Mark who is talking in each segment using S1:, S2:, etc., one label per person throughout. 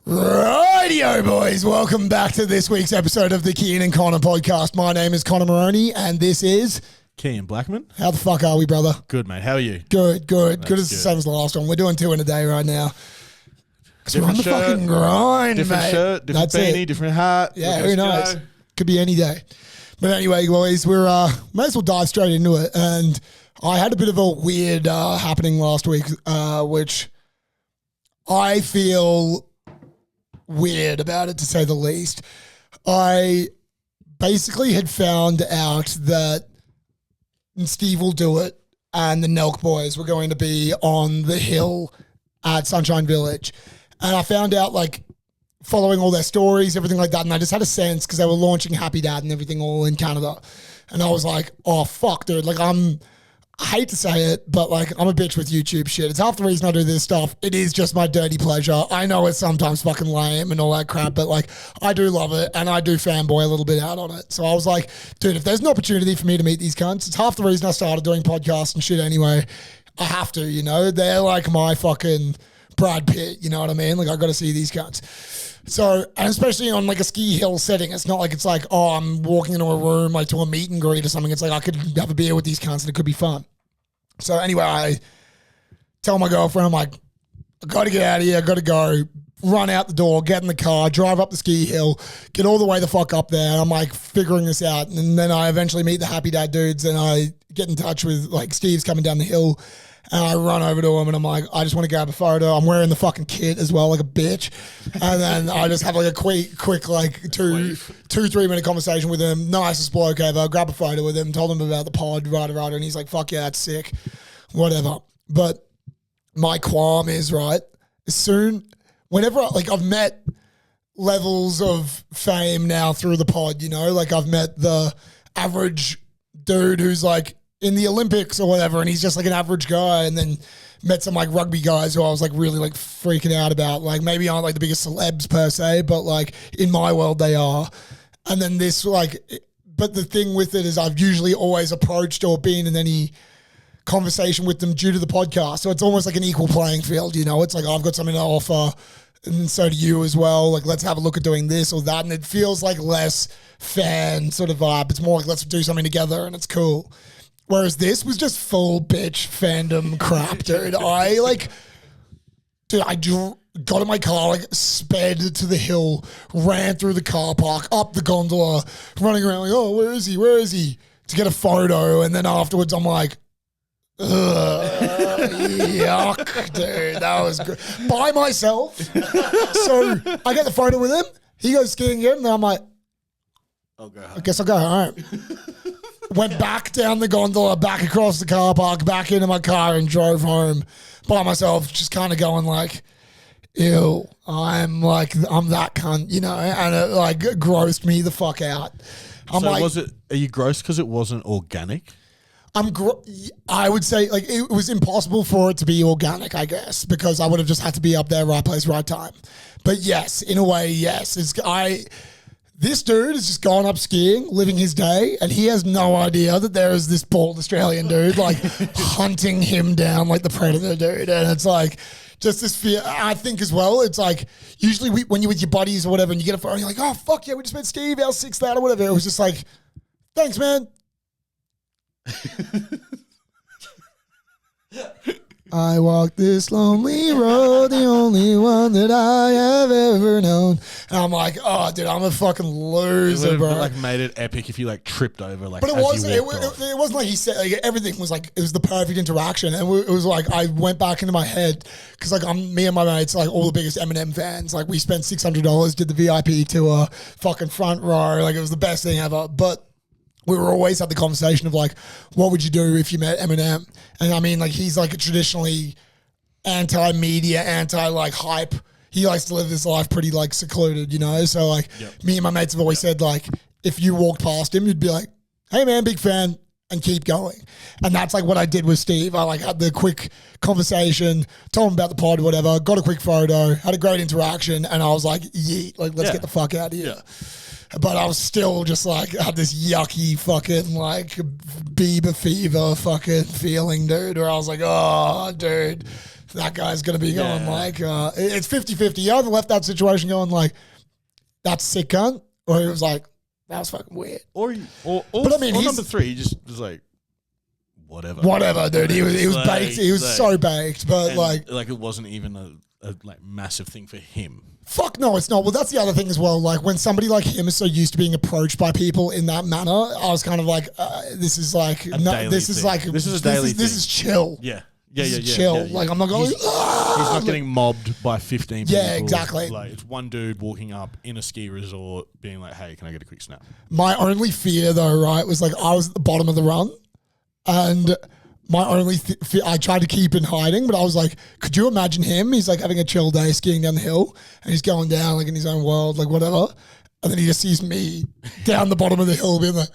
S1: Rightio, boys. Welcome back to this week's episode of the Kein and Connor podcast. My name is Connor Maroney, and this is...
S2: Kean Blackman.
S1: How the fuck are we, brother?
S2: Good, mate. How are you?
S1: Good. Good as the same as the last one. We're doing 2 in a day right now. Because we're on the
S2: shirt,
S1: fucking grind,
S2: different
S1: mate.
S2: Shirt, different beanie, different hat.
S1: Yeah, who knows? Could be any day. But anyway, boys, we're may as well dive straight into it. And I had a bit of a weird happening last week, which I feel weird about it, to say the least. I basically had found out that SteveWillDoit and the Nelk boys were going to be on the hill at Sunshine Village. And I found out, like, following all their stories, everything like that, and I just had a sense because they were launching Happy Dad and everything all in Canada. And I was like, oh, fuck, dude. Like, I hate to say it, but like I'm a bitch with YouTube shit. It's half the reason I do this stuff. It is just my dirty pleasure. I know it's sometimes fucking lame and all that crap, but like I do love it and I do fanboy a little bit out on it. So I was like, dude, if there's an opportunity for me to meet these cunts, it's half the reason I started doing podcasts and shit anyway. I have to, you know? They're like my fucking Brad Pitt, you know what I mean? Like I got to see these cunts. So, and especially on like a ski hill setting, it's not like it's like, oh, I'm walking into a room like to a meet and greet or something. It's like I could have a beer with these cunts and it could be fun. So anyway, I tell my girlfriend, I'm like, I got to get out of here. I got to go. Run out the door, get in the car, drive up the ski hill, get all the way the fuck up there. And I'm like figuring this out. And then I eventually meet the Happy Dad dudes and I get in touch with like Steve's coming down the hill. And I run over to him and I'm like, I just want to grab a photo. I'm wearing the fucking kit as well, like a bitch. And then I just have like a quick like 2-3 minute conversation with him. Nicest bloke ever. Grab a photo with him, told him about the pod, right. And he's like, fuck yeah, that's sick. Whatever. But my qualm is, right, whenever I've met levels of fame now through the pod, you know, like I've met the average dude who's like, in the Olympics or whatever, and he's just like an average guy, and then met some like rugby guys who I was like really like freaking out about. Like maybe aren't like the biggest celebs per se, but like in my world they are. And then this like, but the thing with it is I've usually always approached or been in any conversation with them due to the podcast. So it's almost like an equal playing field, you know? It's like I've got something to offer and so do you as well. Like let's have a look at doing this or that. And it feels like less fan sort of vibe. It's more like let's do something together and it's cool. Whereas this was just full bitch fandom crap, dude. I got in my car, like sped to the hill, ran through the car park, up the gondola, running around like, oh, where is he? To get a photo. And then afterwards I'm like, ugh, yuck, dude. That was good. By myself. So I get the photo with him. He goes skiing again. And I'm like,
S2: I'll go home.
S1: I guess I'll go home. Went back down the gondola, back across the car park, back into my car and drove home by myself, just kind of going like, ew, I'm that cunt, you know, and it like grossed me the fuck out.
S2: Are you gross because it wasn't organic?
S1: I would say like it was impossible for it to be organic, I guess, because I would have just had to be up there, right place, right time. But yes, in a way, yes. This dude has just gone up skiing, living his day, and he has no idea that there is this bald Australian dude like hunting him down like the predator, dude. And it's like just this fear. I think as well, it's like usually when you're with your buddies or whatever and you get a photo, you're like, oh, fuck yeah, we just met Steve, our sixth out or whatever. It was just like, thanks, man. I walk this lonely road, the only one that I have ever known. And I'm like, oh, dude, I'm a fucking loser, bro.
S2: Like made it epic if you like tripped over, like.
S1: But it wasn't like he said. Like everything was like it was the perfect interaction, and it was like I went back into my head because like me and my mates like all the biggest Eminem fans. Like we spent $600, did the VIP tour, fucking front row. Like it was the best thing ever, but. We were always had the conversation of like, what would you do if you met Eminem? And I mean, like, he's like a traditionally anti-media, anti-like hype. He likes to live this life pretty like secluded, you know? So like me and my mates have always said like, if you walked past him, you'd be like, hey man, big fan, and keep going. And that's like what I did with Steve. I like had the quick conversation, told him about the pod, whatever, got a quick photo, had a great interaction. And I was like, yeet, like, let's get the fuck out of here. Yeah. But I was still just like, had this yucky fucking like Bieber fever fucking feeling, dude, where I was like, oh, dude, that guy's going to be going
S2: Yeah.
S1: like, it's 50-50. You either left that situation going like, that's sick cunt, or he was like, that was fucking weird.
S2: Or
S1: But I mean,
S2: or
S1: he's-
S2: number 3, he just was like, whatever.
S1: Whatever, dude. He was
S2: Like,
S1: baked. He was
S2: like-
S1: so baked, but
S2: And,
S1: like,
S2: it wasn't even a like massive thing for him.
S1: fuck no, it's not. Well, that's the other thing as well. Like when somebody like him is so used to being approached by people in that manner, I was kind of like, this is like,
S2: daily
S1: this is
S2: thing.
S1: like,
S2: This is a daily
S1: This
S2: thing.
S1: is chill.
S2: Yeah.
S1: This is chill. Like I'm not going.
S2: He's not getting mobbed by 15 people.
S1: Yeah, exactly.
S2: Like it's one dude walking up in a ski resort being like, hey, can I get a quick snap?
S1: My only fear though, right, was like I was at the bottom of the run, and my only I tried to keep in hiding, but I was like, could you imagine him? He's like having a chill day skiing down the hill, and he's going down like in his own world, like whatever, and then he just sees me down the bottom of the hill being like.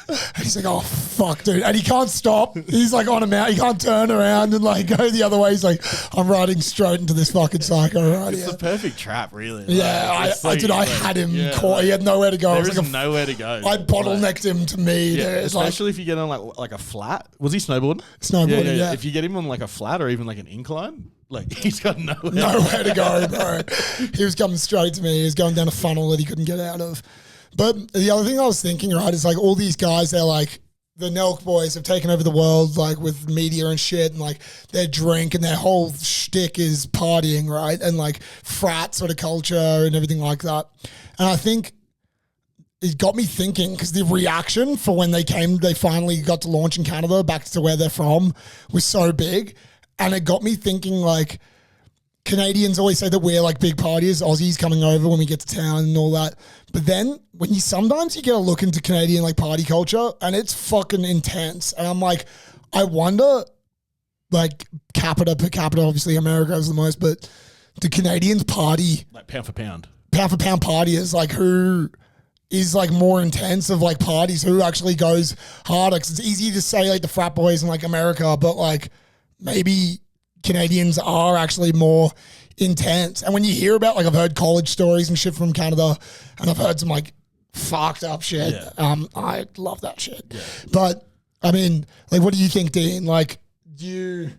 S1: And he's like, oh, fuck, dude. And he can't stop. He's like on a mountain. He can't turn around and like go the other way. He's like, I'm riding straight into this fucking psycho right
S2: It's
S1: here.
S2: the perfect trap, really.
S1: Yeah, I had him caught. He had nowhere to go.
S2: There
S1: I was
S2: is
S1: like
S2: nowhere to go.
S1: I bottlenecked him to me.
S2: Yeah,
S1: It's like
S2: especially if you get on like a flat. Was he snowboarding?
S1: snowboarding, yeah.
S2: If you get him on like a flat or even like an incline, like he's got nowhere.
S1: Nowhere to go, bro. He was coming straight to me. He was going down a funnel that he couldn't get out of. But the other thing I was thinking, right, is like all these guys, they're like, the Nelk boys have taken over the world, like with media and shit, and like their drink and their whole shtick is partying, right? And like frat sort of culture and everything like that. And I think it got me thinking because the reaction for when they finally got to launch in Canada back to where they're from was so big. And it got me thinking like, Canadians always say that we're like big partiers, Aussies coming over when we get to town and all that. But then when sometimes you get a look into Canadian like party culture and it's fucking intense. And I'm like, I wonder like per capita, obviously America is the most, but do Canadians party
S2: Like pound for pound
S1: partiers, like who is like more intense of like parties, who actually goes harder? Cause it's easy to say like the frat boys in like America, but like maybe Canadians are actually more intense. And when you hear about, like, I've heard college stories and shit from Canada, and I've heard some like fucked up shit.
S2: Yeah.
S1: I love that shit.
S2: Yeah.
S1: But I mean, like, what do you think, Dean? Like, do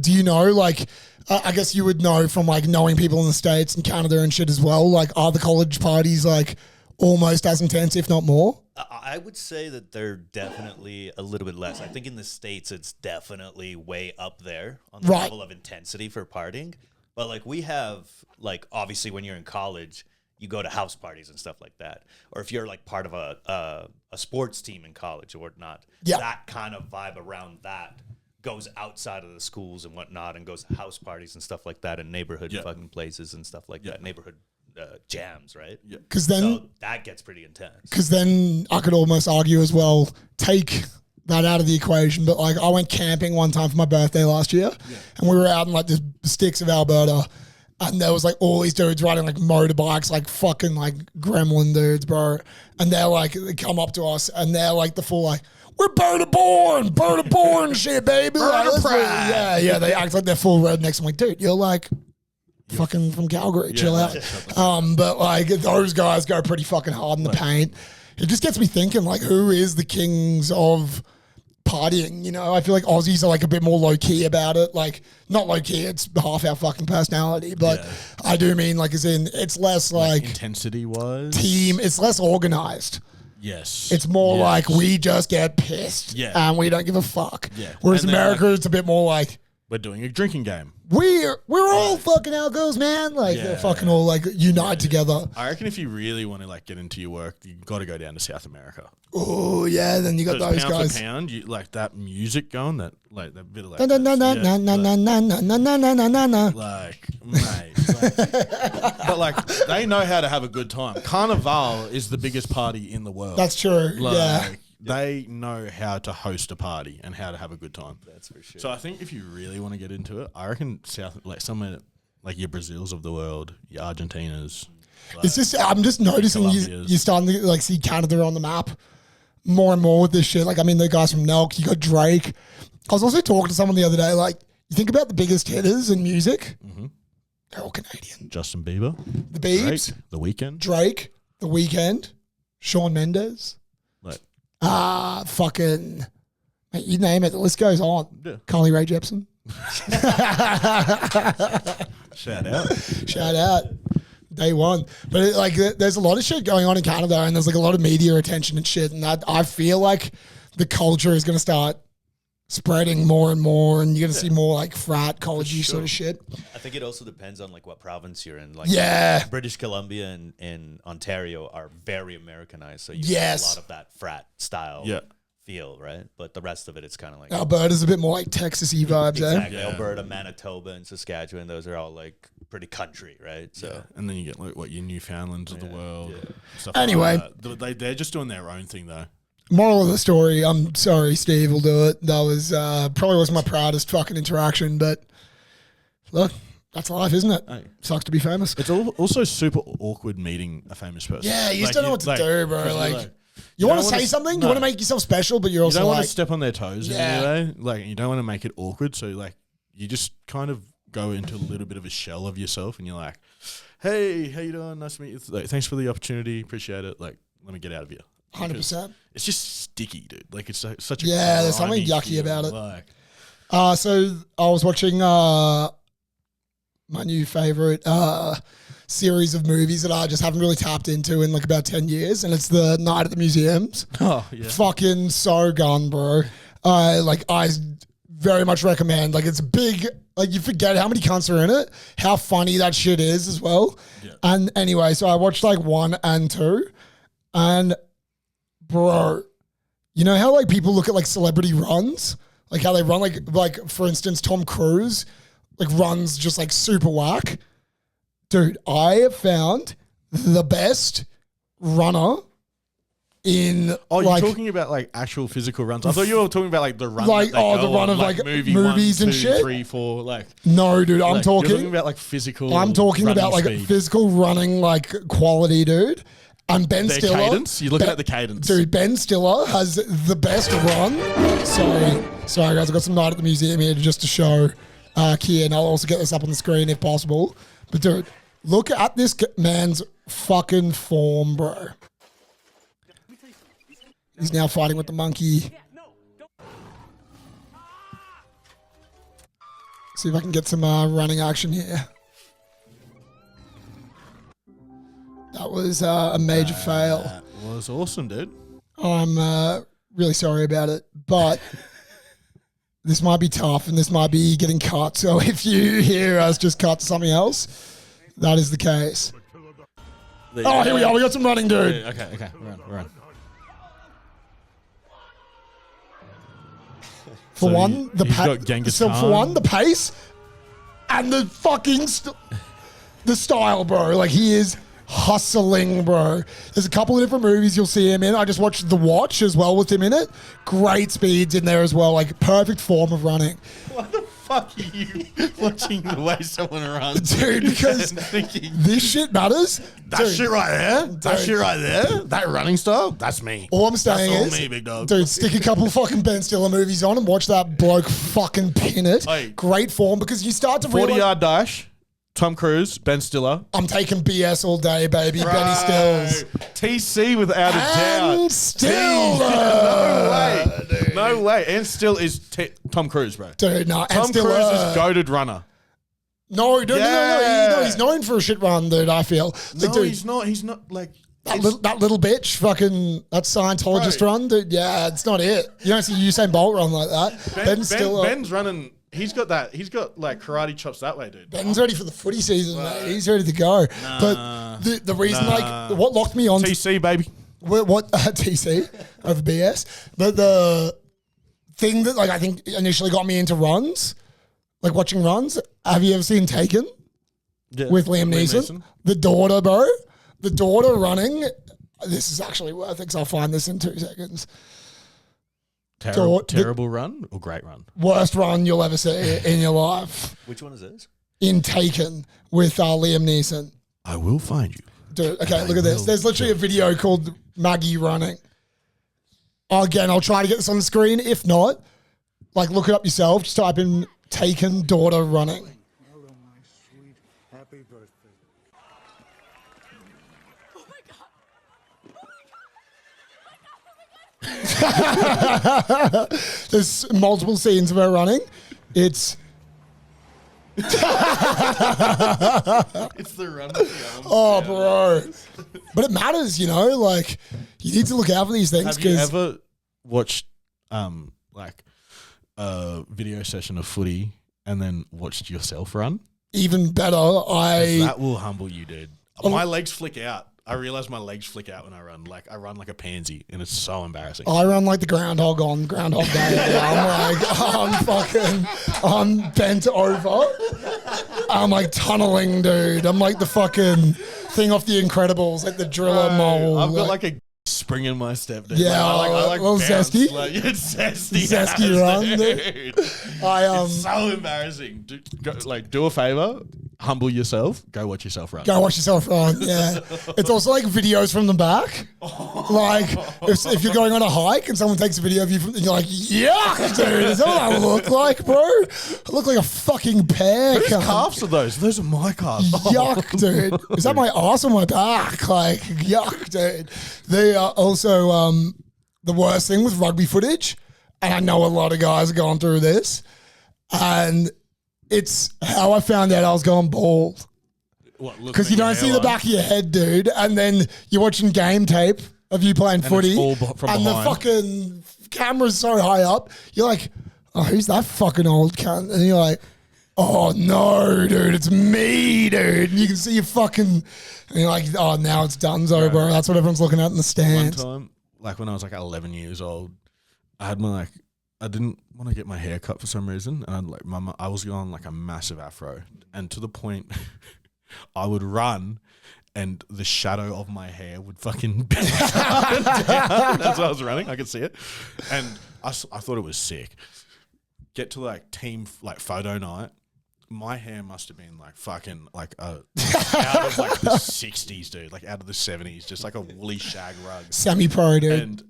S1: you know, like, I guess you would know from like knowing people in the States and Canada and shit as well. Like, are the college parties like almost as intense, if not more?
S3: I would say that they're definitely a little bit less. I think in the States, it's definitely way up there on the
S1: Right.
S3: level of intensity for partying. But like we have, like obviously when you're in college, you go to house parties and stuff like that. Or if you're like part of a sports team in college or whatnot,
S1: Yeah.
S3: that kind of vibe around that goes outside of the schools and whatnot and goes to house parties and stuff like that and neighborhood
S2: Yeah.
S3: fucking places and stuff like that. Neighborhood jams, right?
S2: Yeah.
S1: Because then
S3: So that gets pretty intense.
S1: because then I could almost argue as well, take that out of the equation. But like I went camping one time for my birthday last year, and we were out in like the sticks of Alberta, and there was like all these dudes riding like motorbikes, like fucking like gremlin dudes, bro. And they're like, they come up to us, and they're like the full like, we're Berta born shit, baby. Like, let's do it. Yeah. They act like they're full rednecks. I'm like, dude, you're like fucking from Calgary, chill out. But like those guys go pretty fucking hard in the paint. It just gets me thinking, like, who is the kings of partying? You know, I feel like Aussies are like a bit more low key about it. Like, not low key, it's half our fucking personality. But I do mean, like, as in, it's less like
S2: intensity wise.
S1: team, it's less organized.
S2: Yes.
S1: It's more
S2: Yes.
S1: like we just get pissed and we don't give a fuck.
S2: Yeah.
S1: Whereas
S2: And then,
S1: America,
S2: like,
S1: it's a bit more like,
S2: we're doing a drinking game.
S1: we're all fucking algos, man. Like they're fucking all like unite together.
S2: I reckon if you really want to like get into your work, you got to go down to South America.
S1: Oh yeah, then you got those
S2: Pound
S1: guys.
S2: for pound, you like that music going, that like that bit of like,
S1: Na na na na na na na na na na na na na na.
S2: like mate, but like they know how to have a good time. Carnival is the biggest party in the world.
S1: That's true.
S2: Like,
S1: Yeah.
S2: they know how to host a party and how to have a good time.
S3: That's for sure.
S2: So I think if you really want to get into it, I reckon somewhere like your Brazils of the world, your Argentinas.
S1: It's just I'm just noticing
S2: Colombia's.
S1: you're starting to like see Canada on the map more and more with this shit. Like I mean the guys from Nelk, you got Drake. I was also talking to someone the other day, like you think about the biggest hitters in music, they're all Canadian.
S2: Justin Bieber,
S1: The Biebs,
S2: Drake, The Weeknd.
S1: Drake, The Weeknd, Shawn Mendes.
S2: Like,
S1: Fucking, mate, you name it. The list goes on.
S2: Yeah.
S1: Carly Rae Jepsen.
S2: Shout out.
S1: Shout out. Day one. But there's a lot of shit going on in Canada, and there's like a lot of media attention and shit. And I feel like the culture is going to start spreading more and more, and you're going to see more like frat, college sort of shit.
S3: I think it also depends on like what province you're in. Like British Columbia and Ontario are very Americanized, so you get a lot of that frat style feel, right? But the rest of it, it's kind of like
S1: Alberta's a bit more like Texas-y vibes,
S3: exactly.
S1: eh?
S3: Alberta, Manitoba, and Saskatchewan, those are all like pretty country, right? So
S2: and then you get like your Newfoundlands of the world. Stuff
S1: anyway,
S2: like that. They're just doing their own thing though.
S1: Moral of the story, I'm sorry, Steve will do it. That was probably wasn't my proudest fucking interaction, but look, that's life, isn't it?
S2: Hey.
S1: Sucks to be famous.
S2: It's also super awkward meeting a famous person.
S1: Yeah, you just don't know what to do, bro. Like you want to say something, you
S2: no.
S1: want to make yourself special, but you're also
S2: you don't
S1: like,
S2: want to step on their toes anyway. Like you don't want to make it awkward, so like you just kind of go into a little bit of a shell of yourself, and you're like, "Hey, how you doing? Nice to meet you. Like, thanks for the opportunity. Appreciate it. Like, let me get out of here."
S1: 100%.
S2: It's just sticky, dude. Like it's such a
S1: there's something
S2: grimy
S1: yucky about it.
S2: Like,
S1: So I was watching my new favorite series of movies that I just haven't really tapped into in like about 10 years, and it's the Night at the Museums.
S2: oh yeah.
S1: Fucking so gone, bro. I very much recommend. Like it's big. Like you forget how many cunts are in it, how funny that shit is as well.
S2: Yeah.
S1: And anyway, so I watched like 1 and 2, and bro, you know how like people look at like celebrity runs, like how they run, like for instance, Tom Cruise, like runs just like super whack. Dude, I have found the best runner in.
S2: Oh, you're
S1: like,
S2: talking about like actual physical runs. I thought you were talking about like the run.
S1: Like,
S2: that they
S1: the
S2: go
S1: run
S2: on,
S1: of like
S2: movie
S1: movies
S2: 1,
S1: and
S2: 2,
S1: shit.
S2: 3, 4. Like
S1: no, dude, I'm
S2: you're talking
S1: talking
S2: about like physical.
S1: I'm talking about like
S2: speed.
S1: physical running, like quality, dude. And Ben
S2: Their
S1: Stiller.
S2: cadence. You're looking at the cadence,
S1: Dude, Ben Stiller has the best run. Sorry guys, I got some Night at the Museum here just to show Kia, and I'll also get this up on the screen if possible. But dude, look at this man's fucking form, bro. He's now fighting with the monkey. See if I can get some running action here. That was a major fail.
S2: That was awesome, dude.
S1: I'm really sorry about it, but this might be tough and this might be getting cut. So if you hear us just cut to something else, that is the case. Oh, here we are. We got some running, dude.
S2: Yeah, okay. Run.
S1: For
S2: So
S1: one, the
S2: he's got Genghis
S1: so
S2: Khan.
S1: for one, the pace and the fucking the style, bro. Like he is hustling, bro. There's a couple of different movies you'll see him in. I just watched The Watch as well with him in it. Great speeds in there as well. Like perfect form of running.
S2: What the fuck are you watching the way someone runs?
S1: Dude, because
S2: thinking,
S1: this shit matters.
S2: that
S1: Dude,
S2: shit right there, that shit right there, that running style, that's me.
S1: all I'm saying
S2: That's all
S1: is,
S2: me, big dog.
S1: dude, stick a couple fucking Ben Stiller movies on and watch that bloke fucking pin it.
S2: Hey.
S1: Great form, because you start to
S2: 40
S1: realize,
S2: yard dash, Tom Cruise, Ben Stiller.
S1: I'm taking BS all day, baby. Benny Stills.
S2: TC without a doubt.
S1: And Stiller.
S2: No way. No way. And still is Tom Cruise, bro.
S1: Dude, no.
S2: Tom
S1: and Stiller.
S2: Cruise is goated runner.
S1: No.
S2: Yeah.
S1: He's known for a shit run, dude, I feel. Like,
S2: No,
S1: dude,
S2: he's not. He's not like...
S1: that little bitch, fucking, that Scientologist
S2: Bro.
S1: run, dude. Yeah, it's not it. You don't see Usain Bolt run like that. Ben Stiller.
S2: Ben's running... He's got that. He's got like karate chops that way, dude.
S1: Ben's ready for the footy season, mate. He's ready to go. But the reason, like, what locked me on
S2: TC, baby.
S1: what TC over BS, but the thing that like I think initially got me into runs, like watching runs. Have you ever seen Taken with Liam Neeson? The daughter, bro. The daughter running. This is actually worth it because I'll find this in 2 seconds.
S2: Terrible run or great run?
S1: Worst run you'll ever see in your life.
S3: Which one is this?
S1: In Taken with Liam Neeson.
S2: I will find you.
S1: Dude, okay, look at this. There's literally a video called Maggie running. Again, I'll try to get this on the screen. If not, like look it up yourself. Just type in Taken daughter running.
S4: Hello, my sweet. Happy birthday.
S1: There's multiple scenes of her running. It's
S2: It's the run with the arms.
S1: Oh, bro. But it matters, you know? Like, you need to look out for these things.
S2: Have you ever watched, like, a video session of footy and then watched yourself run?
S1: Even better,
S2: That will humble you, dude. My legs flick out. I realize my legs flick out when I run. Like, I run like a pansy, and it's so embarrassing.
S1: I run like the groundhog on Groundhog Day. I'm bent over. I'm like tunneling, dude. I'm like the fucking thing off The Incredibles, like the driller mole.
S2: I've got like a spring in my step, dude.
S1: Yeah,
S2: I like
S1: little
S2: bounce,
S1: zesty.
S2: like, it's zesty.
S1: Zesty run, dude.
S2: It's so embarrassing. Do a favor. Humble yourself. Go watch yourself run.
S1: Go watch yourself run. Yeah, it's also like videos from the back. Like if you're going on a hike and someone takes a video of you, and you're like, "Yuck, dude! Is that what I look like, bro? I look like a fucking pear."
S2: Whose calves are those? Those are my calves.
S1: Yuck, dude! Is that my ass or my back? Like, yuck, dude. They are also the worst thing with rugby footage, and I know a lot of guys have gone through this, and it's how I found out I was going bald. Because you don't see the back of your head, dude, and then you're watching game tape of you playing footy,
S2: it's all from
S1: and
S2: behind.
S1: the fucking camera's so high up, you're like, oh, who's that fucking old cunt? And you're like, oh no, dude, it's me, dude. And you can see your fucking, and you're like, oh, now it's donezo, bro. That's what everyone's looking at in the stands.
S2: One time, like when I was like 11 years old, I had my I didn't want to get my hair cut for some reason, and I was going like a massive afro, and to the point I would run, and the shadow of my hair would fucking bend down. As I was running, I could see it, and I thought it was sick. Get to like team like photo night, my hair must have been like fucking like out of like the 60s, dude, like out of the 70s, just like a woolly shag rug.
S1: Semi-pro, dude.
S2: And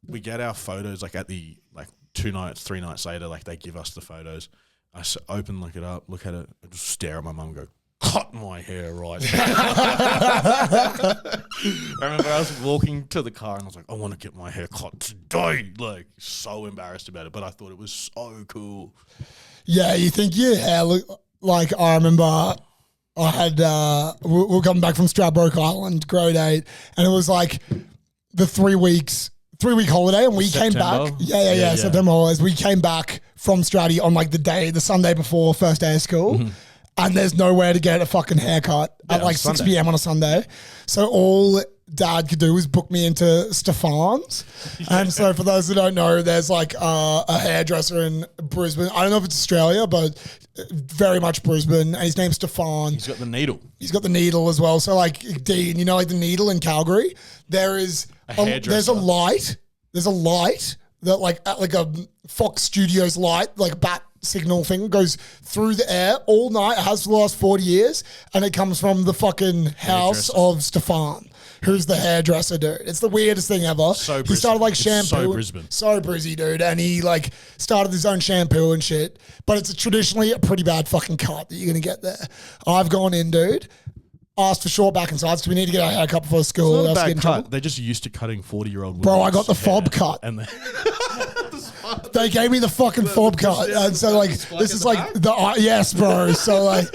S2: we get our photos like at the like 3 nights later, like they give us the photos. I look it up, look at it, I just stare at my mum and go, cut my hair right now. I remember I was walking to the car and I was like, I want to get my hair cut today. Like, so embarrassed about it, but I thought it was so cool.
S1: Yeah, you think your hair look like, I remember I had, we were coming back from Stradbroke Island, grade 8, and it was like the 3-week holiday, and we
S2: September?
S1: came back. Yeah. September holidays. We came back from Stratty on like the Sunday before first day of school, and there's nowhere to get a fucking haircut at like 6 p.m. on a Sunday. So all Dad could do was book me into Stefan's. And so for those who don't know, there's like a hairdresser in Brisbane. I don't know if it's Australia, but very much Brisbane. And his name's Stefan.
S2: He's got the needle.
S1: He's got the needle as well. So like, Dean, you know, like the needle in Calgary, there is there's a light that like a Fox Studios light, like bat signal thing, goes through the air all night. It has for the last 40 years, and it comes from the fucking house of Stefan, who's the hairdresser, dude. It's the weirdest thing ever. He started like shampoo.
S2: So Brisbane.
S1: So Brizzy, dude. And he like started his own shampoo and shit. But it's traditionally a pretty bad fucking cut that you're going to get there. I've gone in, dude. Asked for short back and sides because we need to get our haircut before school.
S2: It's not a bad cut. They're just used to cutting 40-year-old women.
S1: Bro, I got the fob cut.
S2: And
S1: they gave me the fucking fob cut. And so like, this is like yes, bro. So like,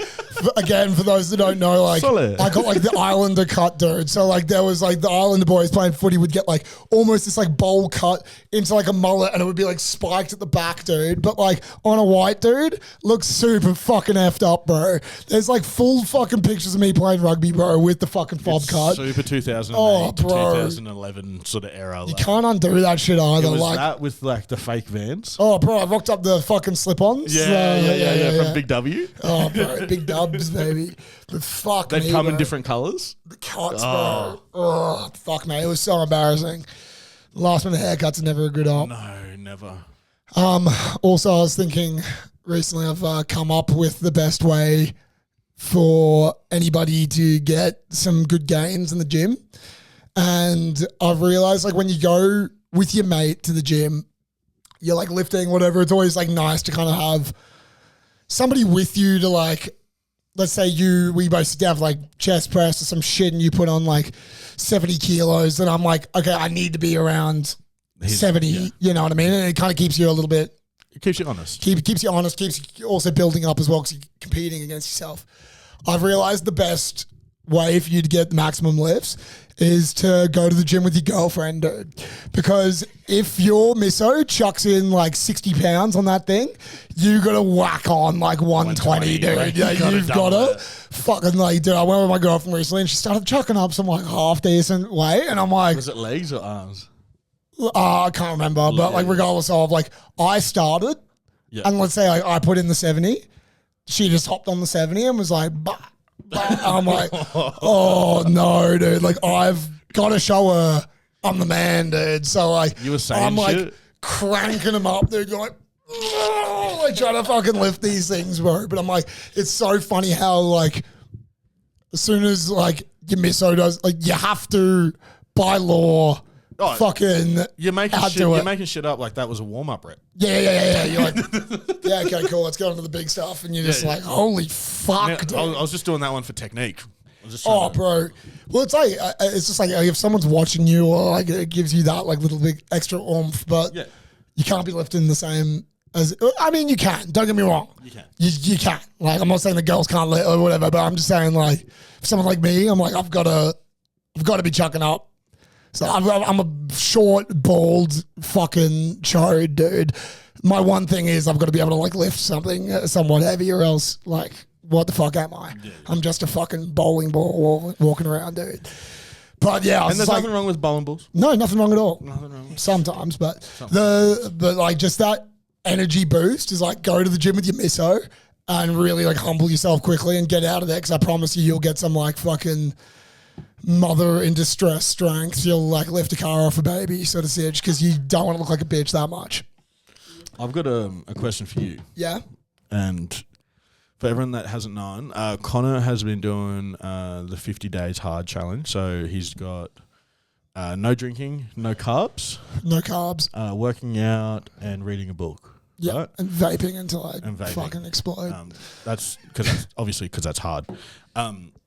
S1: again, for those that don't know, like
S2: Solid.
S1: I got like the Islander cut, dude. So like there was like the Islander boys playing footy would get like almost this like bowl cut into like a mullet, and it would be like spiked at the back, dude. But like on a white dude, looks super fucking effed up, bro. There's like full fucking pictures of me playing rugby, bro, with the fucking fob cut.
S2: Super 2008
S1: Oh,
S2: to
S1: bro.
S2: 2011 sort of era.
S1: You can't undo that shit either.
S2: It was
S1: like
S2: that with like the fake Vans.
S1: oh, bro, I rocked up the fucking slip-ons.
S2: Yeah, from Big W.
S1: Oh, bro, big dubs, baby. But fuck
S2: They'd
S1: me,
S2: come
S1: bro.
S2: in different colours.
S1: The cuts, bro. Oh, fuck, mate. It was so embarrassing. Last minute haircuts are never a good op.
S2: No, never.
S1: Also, I was thinking recently I've come up with the best way for anybody to get some good gains in the gym. And I've realized like when you go with your mate to the gym, you're like lifting, whatever, it's always like nice to kind of have somebody with you to like, let's say we both sit down for like chest press or some shit and you put on like 70 kilos and I'm like, okay, I need to be around 70, you know what I mean? And it kind of keeps you a little bit
S2: It keeps you honest.
S1: Keeps you honest, keeps you also building up as well because you're competing against yourself. I've realized the best way for you to get maximum lifts is to go to the gym with your girlfriend, dude. Because if your misso chucks in like 60 pounds on that thing, you got to whack on like 120, dude.
S2: Like,
S1: yeah, you've got to fucking like, dude, I went with my girlfriend recently and she started chucking up some like half decent weight. And I'm like,
S2: was it legs or arms?
S1: I can't remember, but like regardless of like, I started and let's say I put in the 70, she just hopped on the 70 and was like, bah. I'm like, oh no, dude. Like I've got to show her I'm the man, dude. So like,
S2: you were saying
S1: I'm like
S2: shit?
S1: cranking them up, dude. You're like, oh, like trying to fucking lift these things, bro. But I'm like, it's so funny how like, as soon as like your misso does, like you have to by law. Oh, fucking
S2: you're making shit up like that was a warm-up rep.
S1: Yeah. You're like, yeah, okay, cool. Let's go on to the big stuff. And you're just like, holy fuck, dude.
S2: I was just doing that one for technique.
S1: Bro. Well, it's like, it's just like if someone's watching you or like it gives you that like little bit extra oomph, but you can't be lifting the same as, I mean, you can. Don't get me wrong. You can. You can. Like, I'm not saying the girls can't lift or whatever, but I'm just saying like, if someone like me, I'm like, I've got to be chucking up. So I'm a short, bald, fucking chode, dude. My one thing is I've got to be able to like lift something somewhat heavy, or else like what the fuck am I? Yeah. I'm just a fucking bowling ball walking around, dude. But yeah,
S2: and there's nothing wrong with bowling balls.
S1: No, nothing wrong at all.
S2: Nothing wrong.
S1: Sometimes, but like just that energy boost is like go to the gym with your misso and really like humble yourself quickly and get out of there. Because I promise you'll get some like fucking mother in distress strength. You'll like lift a car off a baby, so to say, because you don't want to look like a bitch that much.
S2: I've got a question for you.
S1: Yeah.
S2: And for everyone that hasn't known, Connor has been doing the 50 days hard challenge. So he's got no drinking, no carbs.
S1: No carbs.
S2: Working out and reading a book.
S1: Yeah,
S2: right?
S1: and vaping until I fucking explode.
S2: That's because that's hard.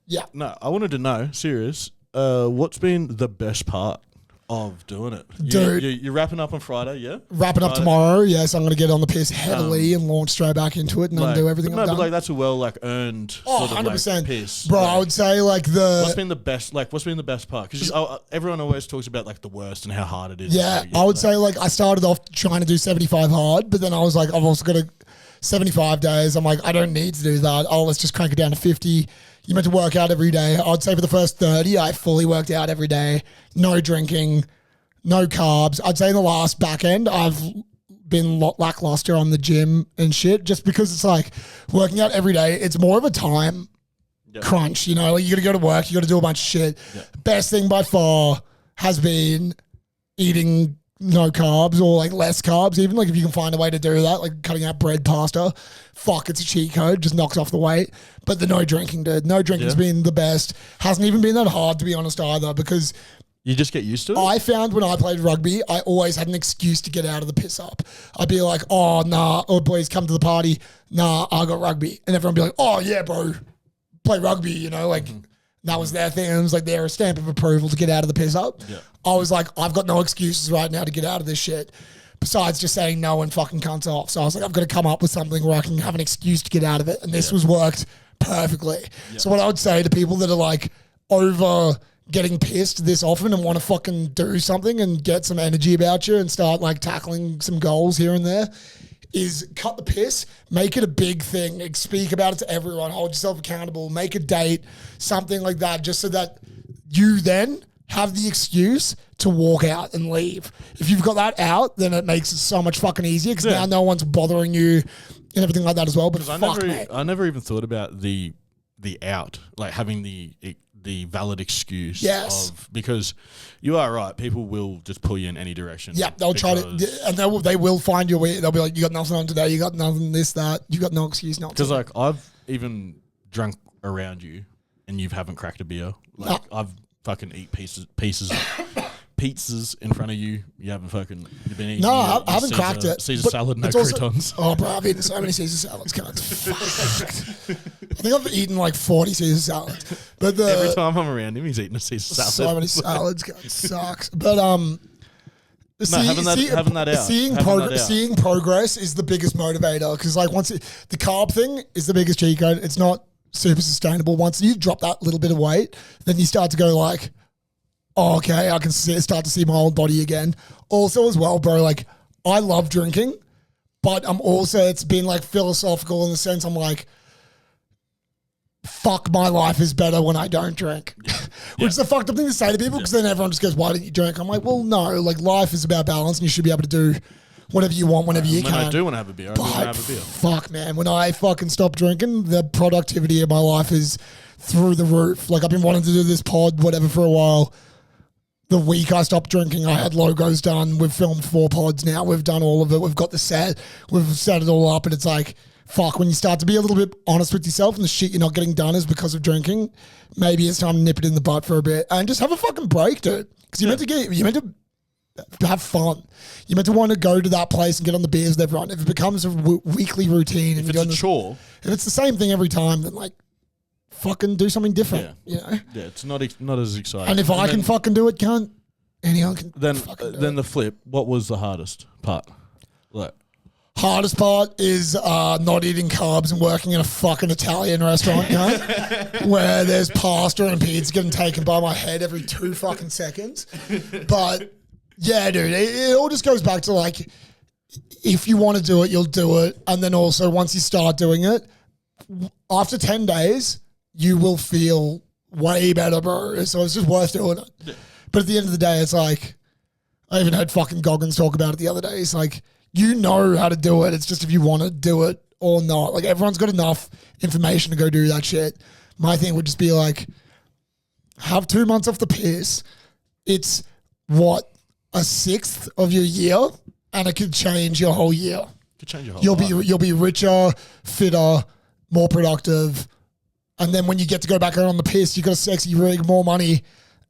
S1: Yeah.
S2: No, I wanted to know, serious, what's been the best part of doing it?
S1: Dude.
S2: You're wrapping up on Friday, yeah?
S1: Wrapping up tomorrow, yes. I'm going to get on the piss heavily and launch straight back into it and undo everything I've done.
S2: But like that's a well like earned sort of 100%. Like piss.
S1: Bro, I would say like
S2: What's been the best part? Because everyone always talks about like the worst and how hard it is.
S1: Yeah, I would say like I started off trying to do 75 hard, but then I was like, I've also got 75 days. I'm like, I don't need to do that. Let's just crank it down to 50. You meant to work out every day. I'd say for the first 30, I fully worked out every day. No drinking, no carbs. I'd say in the last back end, I've been lackluster on the gym and shit just because it's like working out every day. It's more of a time crunch, you know? Like you got to go to work. You got to do a bunch of shit. Yep. Best thing by far has been eating no carbs or like less carbs, even like if you can find a way to do that, like cutting out bread, pasta, fuck, it's a cheat code, just knocks off the weight. But the no drinking, dude, no drinking's been the best. Hasn't even been that hard, to be honest, either, because
S2: you just get used to it.
S1: I found when I played rugby, I always had an excuse to get out of the piss up. I'd be like, oh nah, or boys come to the party, nah, I got rugby, and everyone would be like, oh yeah, bro, play rugby, you know, like. That was their thing. And it was like their stamp of approval to get out of the piss up. Yeah. I was like, I've got no excuses right now to get out of this shit besides just saying no and fucking cunts off. So I was like, I've got to come up with something where I can have an excuse to get out of it. And this was worked perfectly. Yeah. So what I would say to people that are like over getting pissed this often and want to fucking do something and get some energy about you and start like tackling some goals here and there is cut the piss, make it a big thing, speak about it to everyone, hold yourself accountable, make a date, something like that, just so that you then have the excuse to walk out and leave. If you've got that out, then it makes it so much fucking easier because now no one's bothering you and everything like that as well. But
S2: I never even thought about the out, like having the valid excuse of, because you are right, people will just pull you in any direction.
S1: Yeah, they'll try to, and they will find your way. They'll be like, you got nothing on today, you got nothing, this, that, you got no excuse not to.
S2: Because like I've even drunk around you and you haven't cracked a beer. Like I've fucking eat pizzas in front of you. You haven't fucking been eating.
S1: No, I haven't cracked it.
S2: Caesar salad, no croutons.
S1: Oh, bro, I've eaten so many Caesar salads. It's fucked. I think I've eaten like 40 Caesar salads. But
S2: every time I'm around him, he's eating a Caesar salad.
S1: So many salads. It sucks. But
S2: having that out.
S1: Seeing progress is the biggest motivator because like the carb thing is the biggest cheat code. It's not super sustainable. Once you drop that little bit of weight, then you start to go like, oh, okay, I can start to see my old body again. Also as well, bro, like I love drinking, but it's been like philosophical in the sense I'm like, fuck, my life is better when I don't drink. Which is a fucked up thing to say to people because then everyone just goes, why didn't you drink? I'm like, well, no, like life is about balance and you should be able to do whatever you want whenever you can.
S2: When I do want to have a beer, I want to have a beer.
S1: Fuck, man. When I fucking stop drinking, the productivity of my life is through the roof. Like I've been wanting to do this pod, whatever, for a while. The week I stopped drinking, I had logos done. We've filmed 4 pods now. We've done all of it. We've got the set. We've set it all up and it's like, fuck, when you start to be a little bit honest with yourself and the shit you're not getting done is because of drinking, maybe it's time to nip it in the butt for a bit and just have a fucking break, dude. Because you're meant to have fun. You're meant to want to go to that place and get on the beers with everyone. If it becomes a weekly routine,
S2: if it's a chore,
S1: if it's the same thing every time, then like fucking do something different. You know?
S2: Yeah, it's not as exciting.
S1: And if I can fucking do it, can't anyone can.
S2: Then the flip. What was the hardest part? Like.
S1: Hardest part is not eating carbs and working in a fucking Italian restaurant, you know, where there's pasta and pizza getting taken by my head every 2 fucking seconds. But yeah, dude, it all just goes back to like, if you want to do it, you'll do it. And then also once you start doing it, after 10 days, you will feel way better, bro. So it's just worth doing it. Yeah. But at the end of the day, it's like, I even heard fucking Goggins talk about it the other day. It's like, you know how to do it. It's just if you want to do it or not. Like everyone's got enough information to go do that shit. My thing would just be like, have 2 months off the piss. It's what, a sixth of your year, and it could change your whole year.
S2: Could change your whole life.
S1: You'll be richer, fitter, more productive, and then when you get to go back out on the piss, you got a sexy rig, more money.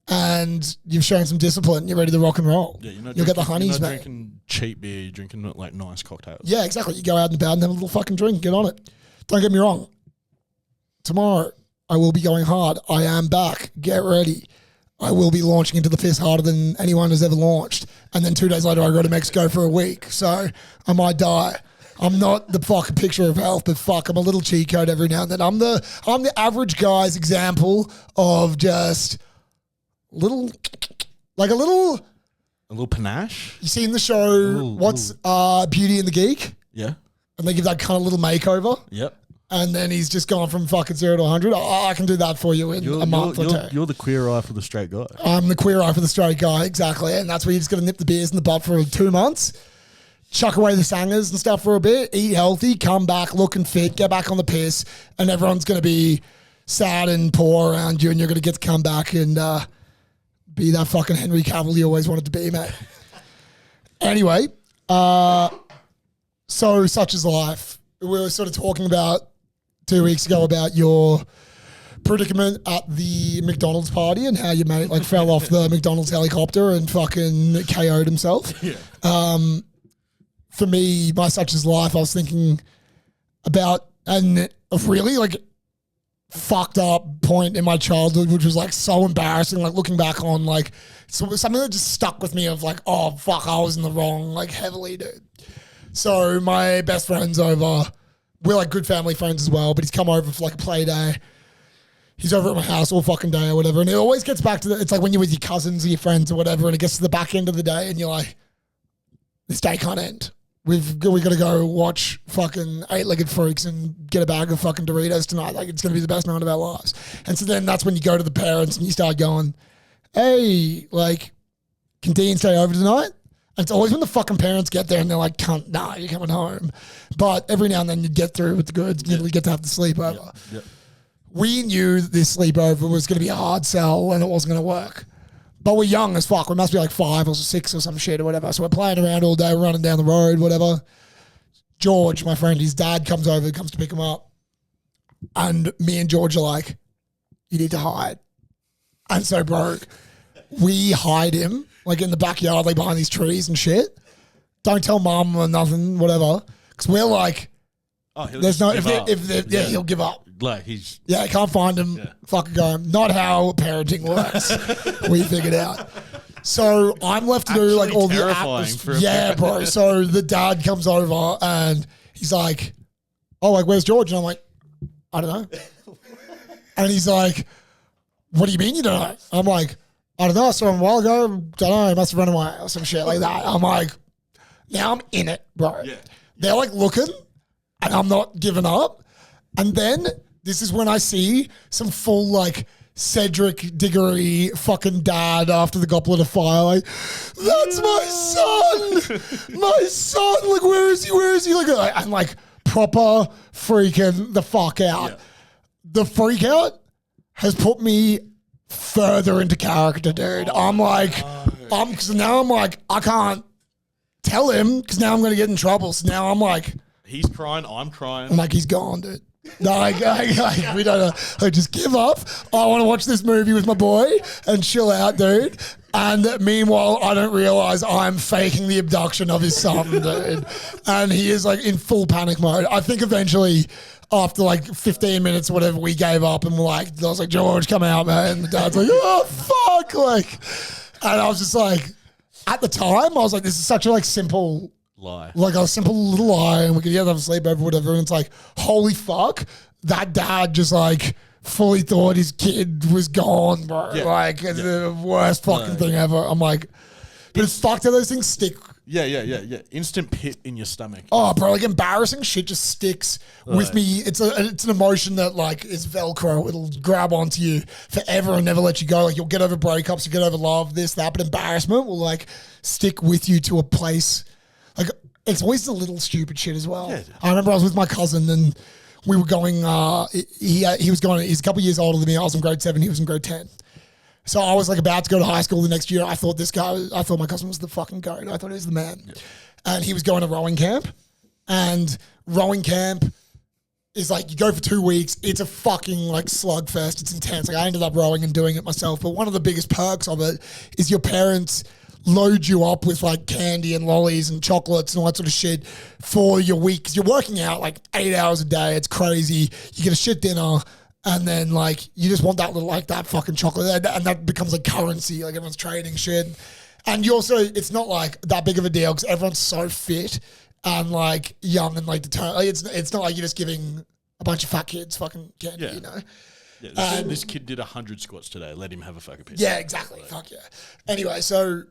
S1: And you've shown some discipline. You're ready to rock and roll. Yeah, you'll get the honeys, mate.
S2: You're not drinking cheap beer. You're drinking like nice cocktails.
S1: Yeah, exactly. You go out and about and have a little fucking drink. Get on it. Don't get me wrong. Tomorrow, I will be going hard. I am back. Get ready. I will be launching into the piss harder than anyone has ever launched. And then 2 days later, I go to Mexico for a week. So I might die. I'm not the fucking picture of health, but fuck, I'm a little cheat code every now and then. I'm the average guy's example of just... a little
S2: panache.
S1: You seen the show Beauty and the Geek?
S2: Yeah.
S1: And they give that kind of little makeover.
S2: Yep.
S1: And then he's just gone from fucking 0 to 100. I can do that for you in a month or 2.
S2: You're the queer eye for the straight guy.
S1: I'm the queer eye for the straight guy, exactly. And that's where you just got to nip the beers in the butt for 2 months, chuck away the sangers and stuff for a bit, eat healthy, come back looking fit, get back on the piss, and everyone's going to be sad and poor around you, and you're going to get to come back and... be that fucking Henry Cavill you always wanted to be, mate. Anyway, so such is life. We were sort of talking about 2 weeks ago about your predicament at the McDonald's party and how your mate like fell off the McDonald's helicopter and fucking KO'd himself. Yeah. For me, my such is life, I was thinking about a really like fucked up point in my childhood, which was like so embarrassing, like looking back on like something that just stuck with me of like, oh fuck, I was in the wrong, like heavily, dude. So my best friend's over. We're like good family friends as well, but he's come over for like a play day. He's over at my house all fucking day or whatever. And it always gets back to it's like when you're with your cousins or your friends or whatever, and it gets to the back end of the day and you're like, this day can't end. We got to go watch fucking 8-Legged Freaks and get a bag of fucking Doritos tonight. Like, it's going to be the best night of our lives. And so then that's when you go to the parents and you start going, hey, like, can Dean stay over tonight? And it's always when the fucking parents get there and they're like, cunt, nah, you're coming home. But every now and then you get through with the goods and you get to have the sleepover. Yep. We knew that this sleepover was going to be a hard sell and it wasn't going to work. But we're young as fuck. We must be like 5 or 6 or some shit or whatever. So we're playing around all day, running down the road, whatever. George, my friend, his dad comes over, comes to pick him up. And me and George are like, you need to hide. And so, bro, we hide him, like in the backyard, like behind these trees and shit. Don't tell mum or nothing, whatever. Because we're like, there's no, he'll give up.
S2: Like he's
S1: can't find him. Yeah. Fucking go home. Not how parenting works. We figured out. So I'm left to do like
S2: Actually
S1: all the
S2: terrifying for a
S1: yeah, bro. So the dad comes over and he's like, "Oh, like where's George?" And I'm like, "I don't know." And he's like, "What do you mean you don't know?" I'm like, "I don't know. I saw him a while ago. Don't know. He must have run away or some shit like that." I'm like, now I'm in it, bro.
S2: Yeah.
S1: They're like looking, and I'm not giving up. And then this is when I see some full like Cedric Diggory fucking dad after the Goblet of Fire. Like, that's my son, my son. Like, where is he? Where is he? Like, I'm like proper freaking the fuck out.
S2: Yeah.
S1: The freak out has put me further into character, dude. I'm like, because now I'm like, I can't tell him because now I'm going to get in trouble. So now I'm like,
S2: He's crying. I'm crying.
S1: I'm like, he's gone, dude. No, like, we don't know. I just give up. I want to watch this movie with my boy and chill out, dude. And meanwhile, I don't realize I'm faking the abduction of his son, dude. And he is like in full panic mode. I think eventually, after like 15 minutes or whatever, we gave up and I was like, George, come out, man. And the dad's like, oh, fuck. Like, and I was just like, at the time, I was like, this is such a like simple
S2: lie.
S1: Like a simple little lie, and we could have a sleepover, whatever. And it's like, holy fuck, that dad just like fully thought his kid was gone, bro.
S2: Yeah.
S1: Like it's the worst fucking thing ever. I'm like, but it's fucked how those things stick.
S2: Yeah. Instant pit in your stomach.
S1: Oh, bro, like embarrassing shit just sticks with me. It's an emotion that like is Velcro. It'll grab onto you forever and never let you go. Like you'll get over breakups, you get over love, this, that, but embarrassment will like stick with you to a place. Like, it's always the little stupid shit as well. Yeah. I remember I was with my cousin and we were going, he's a couple of years older than me. I was in grade 7, he was in grade 10. So I was like about to go to high school the next year. I thought my cousin was the fucking goat. I thought he was the man. Yeah. And he was going to rowing camp. And rowing camp is like, you go for 2 weeks. It's a fucking like slugfest. It's intense. Like I ended up rowing and doing it myself. But one of the biggest perks of it is your parents load you up with like candy and lollies and chocolates and all that sort of shit for your week. 'Cause you're working out like 8 hours a day. It's crazy. You get a shit dinner and then like you just want that little like that fucking chocolate and that becomes like currency. Like everyone's trading shit. And you also, it's not like that big of a deal because everyone's so fit and like young and like determined. Like, it's not like you're just giving a bunch of fat kids fucking candy, you know?
S2: Yeah, this kid did 100 squats today. Let him have a fucking piece.
S1: Yeah, exactly. Fuck yeah. Anyway, so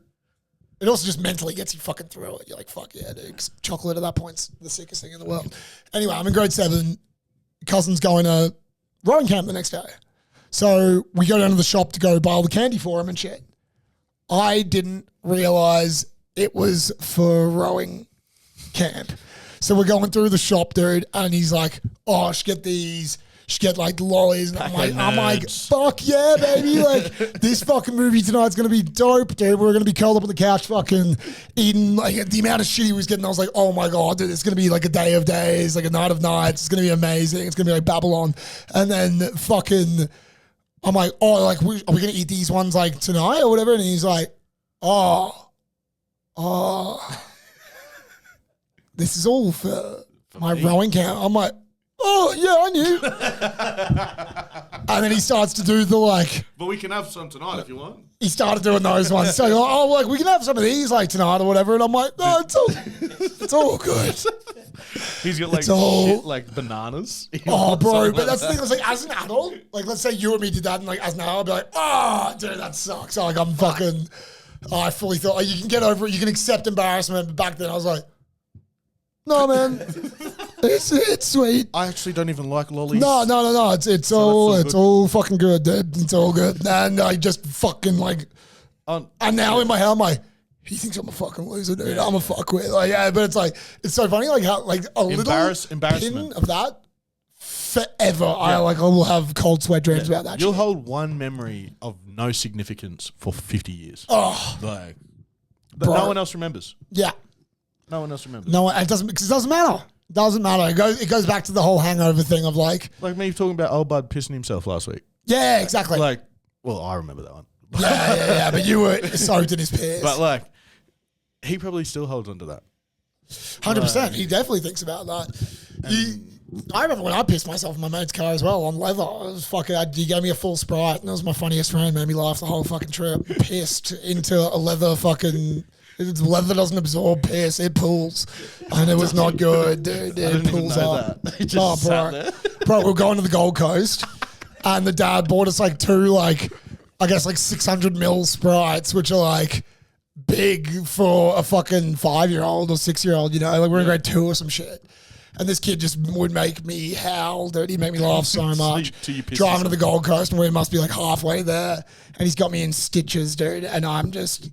S1: it also just mentally gets you fucking through it. You're like, fuck yeah, dude. 'Cause chocolate at that point's the sickest thing in the world. Anyway, I'm in grade 7. Cousin's going to rowing camp the next day. So we go down to the shop to go buy all the candy for him and shit. I didn't realize it was for rowing camp. So we're going through the shop, dude, and he's like, oh, I should get these. Should get like lollies. And I'm like, fuck yeah, baby. Like this fucking movie tonight's going to be dope, dude. We're going to be curled up on the couch fucking eating like the amount of shit he was getting. I was like, oh my God, dude, it's going to be like a day of days, like a night of nights. It's going to be amazing. It's going to be like Babylon. And then fucking, I'm like, oh, like, are we going to eat these ones like tonight or whatever? And he's like, oh, this is all for my rowing camp. I'm like, oh, yeah, I knew. And then he starts to do the like.
S2: But we can have some tonight if you want.
S1: He started doing those ones. So, oh, like, we can have some of these like tonight or whatever. And I'm like, no, it's all good.
S2: He's got like shit, like bananas.
S1: Oh, bro. But that's the thing. I was like, as an adult, like, let's say you and me did that. And like, as an adult, I'd be like, oh, dude, that sucks. So, like, I'm fucking, I fully thought, like, you can get over it. You can accept embarrassment. But back then I was like, no, man. It's sweet.
S2: I actually don't even like lollies.
S1: No. It's all fucking good, dude. It's all good. And I just fucking like, and now in my head I'm like, he thinks I'm a fucking loser, dude. I'm a fuckwit. Like, yeah, but it's like, it's so funny, like how like a little pin of that forever. I will have cold sweat dreams about that.
S2: You'll hold one memory of no significance for 50 years.
S1: Oh,
S2: like no one else remembers.
S1: Yeah.
S2: No one else remembers.
S1: No, it doesn't, because it doesn't matter. Doesn't matter. It goes back to the whole hangover thing of like
S2: me talking about old bud pissing himself last week.
S1: Yeah, exactly.
S2: Like, well, I remember that one.
S1: Yeah. But you were soaked in his piss.
S2: But like, he probably still holds on to that.
S1: 100%. He definitely thinks about that. I remember when I pissed myself in my mate's car as well on leather. It was fucking. He gave me a full Sprite, and it was my funniest friend. Made me laugh the whole fucking trip. Pissed into a leather fucking. Leather doesn't absorb piss; it pools, and it was not good, dude. It pools up.
S2: Oh,
S1: bro, we're going to the Gold Coast, and the dad bought us like two, like I guess like 600 ml Sprites, which are like big for a fucking 5-year-old or 6-year-old. You know, like we're in grade 2 or some shit. And this kid just would make me howl, dude. He'd make me laugh so much. Driving to the Gold Coast, and we must be like halfway there. And he's got me in stitches, dude. And I'm just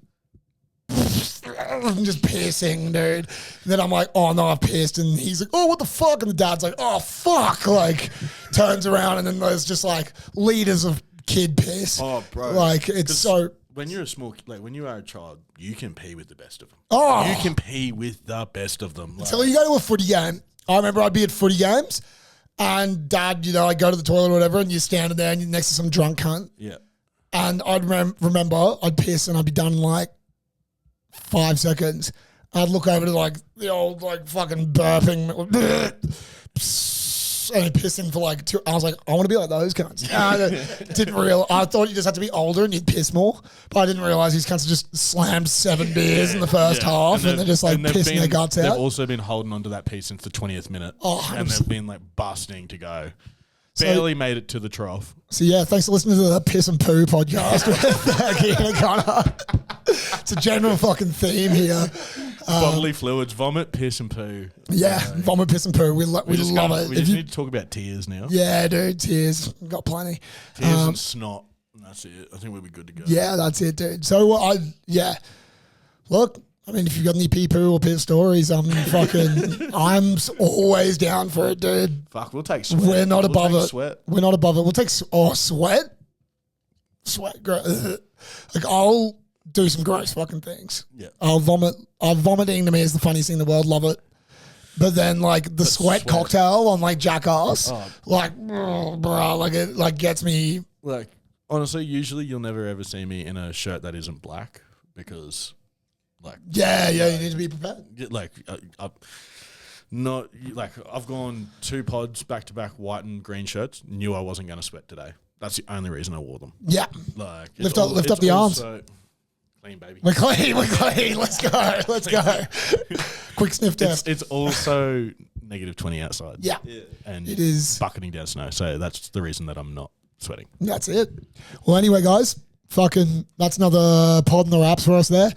S1: pissing, dude. And then I'm like, oh no, I've pissed. And he's like, oh, what the fuck? And the dad's like, oh, fuck. Like, turns around, and then there's just like liters of kid piss.
S2: Oh, bro.
S1: Like, it's so...
S2: When you're a small, like when you are a child, you can pee with the best of them.
S1: Oh.
S2: You can pee with the best of them. Like,
S1: so you go to a footy game. I remember I'd be at footy games, and dad, you know, I'd go to the toilet or whatever, and you're standing there and you're next to some drunk cunt.
S2: Yeah.
S1: And I'd remember I'd piss and I'd be done in like 5 seconds. I'd look over to like the old like fucking burping and pissing for like 2. I was like, I want to be like those cunts. I thought you just had to be older and you'd piss more, but I didn't realize these cunts just slammed 7 beers in the first half, and they're just like pissing their guts out.
S2: They've also been holding on to that piece since the 20th minute, and they've been like busting to go. Barely made it to the trough.
S1: So yeah, thanks for listening to the Piss and Poo podcast with Kein and Connor. It's a general fucking theme here.
S2: Bodily fluids, vomit, piss and poo.
S1: Yeah, vomit, piss and poo. We love it.
S2: We just need to talk about tears now.
S1: Yeah, dude, tears. We've got plenty.
S2: Tears and snot. That's it. I think we'll be good to go.
S1: Yeah, that's it, dude. So look, I mean, if you've got any pee-poo or piss stories, I'm always down for it, dude.
S2: Fuck, we'll take sweat.
S1: We're not above it.
S2: Sweat.
S1: We're not above it. We'll take sweat. Sweat. Like I'll do some gross fucking things.
S2: Yeah.
S1: I'll vomit. Vomiting to me is the funniest thing in the world. Love it. But then like the sweat cocktail on like Jackass, like bro, like it like gets me.
S2: Like honestly, usually you'll never ever see me in a shirt that isn't black because. Like
S1: you need to be prepared.
S2: Like I've gone 2 pods back to back, white and green shirts. Knew I wasn't going to sweat today. That's the only reason I wore them.
S1: Yeah,
S2: like
S1: lift up the arms.
S2: Clean, baby.
S1: We're clean. Let's go. Quick sniff test.
S2: It's also -20 outside.
S1: Yeah,
S2: and
S1: it is
S2: bucketing down snow. So that's the reason that I'm not sweating.
S1: That's it. Well, anyway, guys, that's another pod in the wraps for us there.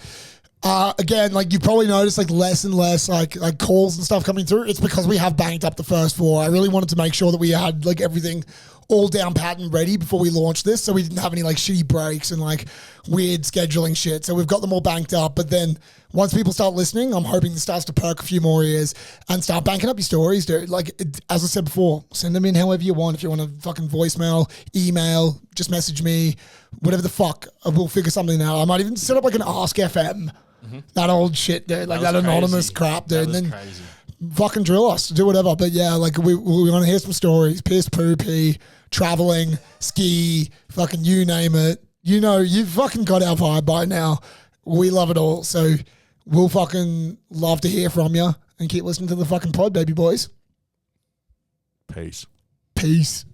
S1: Again, like you probably noticed like less and less like calls and stuff coming through. It's because we have banked up the first 4. I really wanted to make sure that we had like everything all down pat and ready before we launched this, so we didn't have any like shitty breaks and like weird scheduling shit. So we've got them all banked up, but then once people start listening, I'm hoping it starts to perk a few more ears and start banking up your stories, dude. Like as I said before, send them in however you want. If you want a fucking voicemail, email, just message me, whatever the fuck. We'll figure something out. I might even set up like an Ask FM. That old shit, dude. Like that anonymous crap, dude. And then
S2: crazy.
S1: Fucking drill us, do whatever. But yeah, like we want to hear some stories. Piss, poo, pee, traveling, ski, fucking you name it. You know, you've fucking got our vibe by now. We love it all. So we'll fucking love to hear from you and keep listening to the fucking pod, baby boys.
S2: Peace.
S1: Peace.